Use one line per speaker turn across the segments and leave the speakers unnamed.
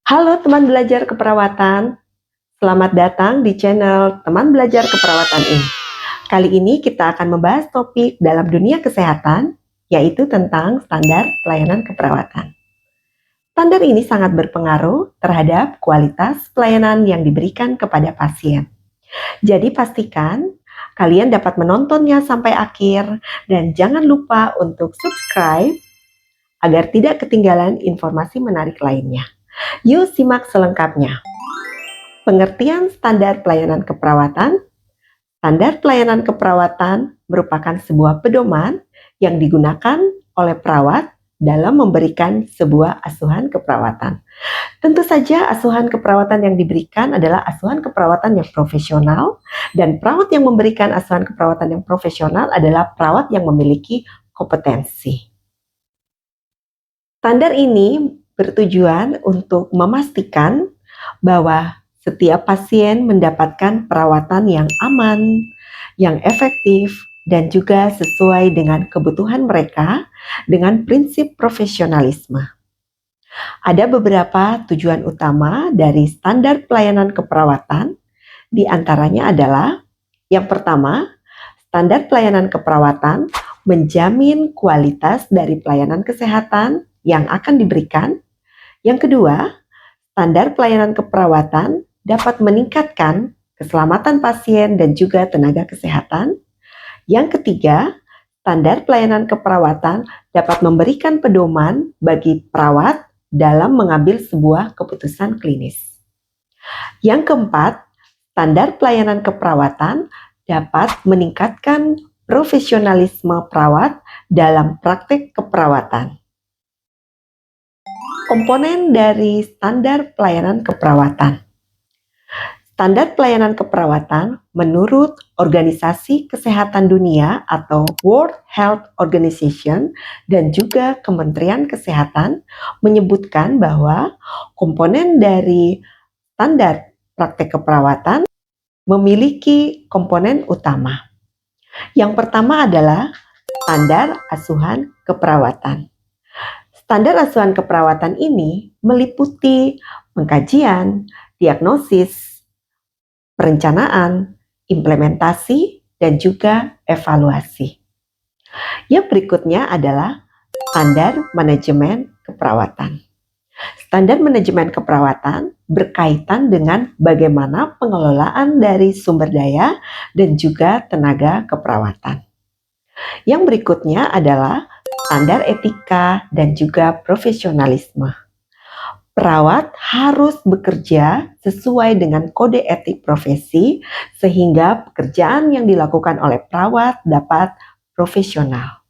Halo teman belajar keperawatan, selamat datang di channel Teman Belajar Keperawatan ini. Kali ini kita akan membahas topik dalam dunia kesehatan, yaitu tentang standar pelayanan keperawatan. Standar ini sangat berpengaruh terhadap kualitas pelayanan yang diberikan kepada pasien. Jadi pastikan kalian dapat menontonnya sampai akhir dan jangan lupa untuk subscribe agar tidak ketinggalan informasi menarik lainnya. Yuk simak selengkapnya. Pengertian standar pelayanan keperawatan. Standar pelayanan keperawatan merupakan sebuah pedoman yang digunakan oleh perawat dalam memberikan sebuah asuhan keperawatan. Tentu saja asuhan keperawatan yang diberikan adalah asuhan keperawatan yang profesional, dan perawat yang memberikan asuhan keperawatan yang profesional adalah perawat yang memiliki kompetensi. Standar ini bertujuan untuk memastikan bahwa setiap pasien mendapatkan perawatan yang aman, yang efektif, dan juga sesuai dengan kebutuhan mereka dengan prinsip profesionalisme. Ada beberapa tujuan utama dari standar pelayanan keperawatan, di antaranya adalah yang pertama, standar pelayanan keperawatan menjamin kualitas dari pelayanan kesehatan yang akan diberikan. Yang kedua, standar pelayanan keperawatan dapat meningkatkan keselamatan pasien dan juga tenaga kesehatan. Yang ketiga, standar pelayanan keperawatan dapat memberikan pedoman bagi perawat dalam mengambil sebuah keputusan klinis. Yang keempat, standar pelayanan keperawatan dapat meningkatkan profesionalisme perawat dalam praktik keperawatan. Komponen dari standar pelayanan keperawatan. Standar pelayanan keperawatan menurut Organisasi Kesehatan Dunia atau World Health Organization dan juga Kementerian Kesehatan menyebutkan bahwa komponen dari standar praktek keperawatan memiliki komponen utama. Yang pertama adalah standar asuhan keperawatan. Standar asuhan keperawatan ini meliputi pengkajian, diagnosis, perencanaan, implementasi, dan juga evaluasi. Yang berikutnya adalah standar manajemen keperawatan. Standar manajemen keperawatan berkaitan dengan bagaimana pengelolaan dari sumber daya dan juga tenaga keperawatan. Yang berikutnya adalah standar etika dan juga profesionalisme. Perawat harus bekerja sesuai dengan kode etik profesi sehingga pekerjaan yang dilakukan oleh perawat dapat profesional.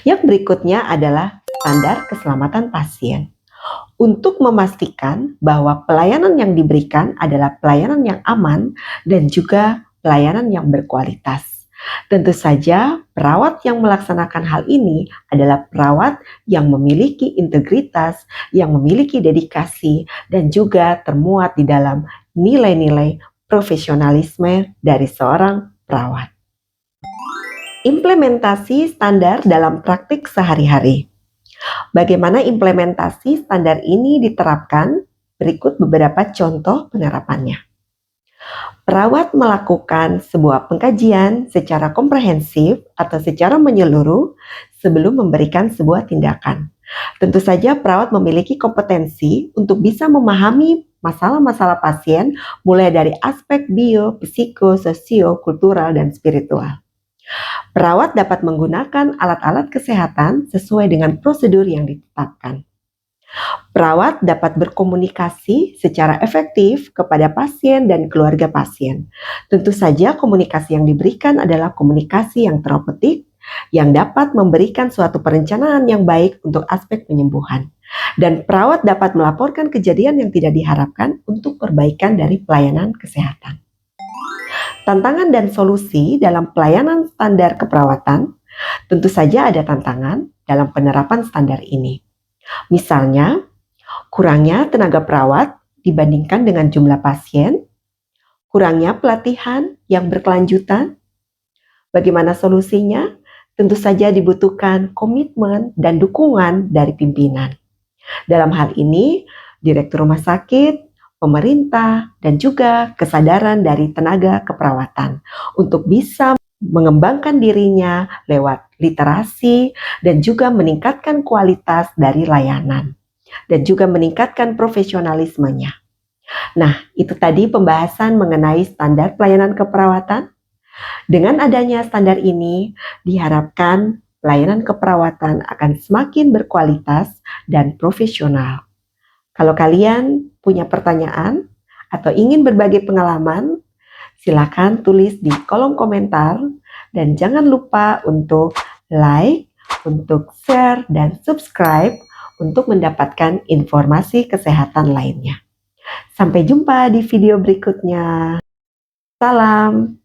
Yang berikutnya adalah standar keselamatan pasien. Untuk memastikan bahwa pelayanan yang diberikan adalah pelayanan yang aman dan juga pelayanan yang berkualitas. Tentu saja, perawat yang melaksanakan hal ini adalah perawat yang memiliki integritas, yang memiliki dedikasi, dan juga termuat di dalam nilai-nilai profesionalisme dari seorang perawat. Implementasi standar dalam praktik sehari-hari. Bagaimana implementasi standar ini diterapkan? Berikut beberapa contoh penerapannya. Perawat melakukan sebuah pengkajian secara komprehensif atau secara menyeluruh sebelum memberikan sebuah tindakan. Tentu saja perawat memiliki kompetensi untuk bisa memahami masalah-masalah pasien mulai dari aspek bio, psiko, sosio, kultural, dan spiritual. Perawat dapat menggunakan alat-alat kesehatan sesuai dengan prosedur yang ditetapkan. Perawat dapat berkomunikasi secara efektif kepada pasien dan keluarga pasien. Tentu saja komunikasi yang diberikan adalah komunikasi yang terapeutik, yang dapat memberikan suatu perencanaan yang baik untuk aspek penyembuhan. Dan perawat dapat melaporkan kejadian yang tidak diharapkan untuk perbaikan dari pelayanan kesehatan. Tantangan dan solusi dalam pelayanan standar keperawatan. Tentu saja ada tantangan dalam penerapan standar ini. Misalnya, kurangnya tenaga perawat dibandingkan dengan jumlah pasien, kurangnya pelatihan yang berkelanjutan. Bagaimana solusinya? Tentu saja dibutuhkan komitmen dan dukungan dari pimpinan. Dalam hal ini, direktur rumah sakit, pemerintah, dan juga kesadaran dari tenaga keperawatan untuk bisa mengembangkan dirinya lewat literasi dan juga meningkatkan kualitas dari layanan dan juga meningkatkan profesionalismenya. Nah, itu tadi pembahasan mengenai standar pelayanan keperawatan. Dengan adanya standar ini, diharapkan pelayanan keperawatan akan semakin berkualitas dan profesional. Kalau kalian punya pertanyaan atau ingin berbagi pengalaman, silakan tulis di kolom komentar dan jangan lupa untuk like, untuk share, dan subscribe untuk mendapatkan informasi kesehatan lainnya. Sampai jumpa di video berikutnya. Salam.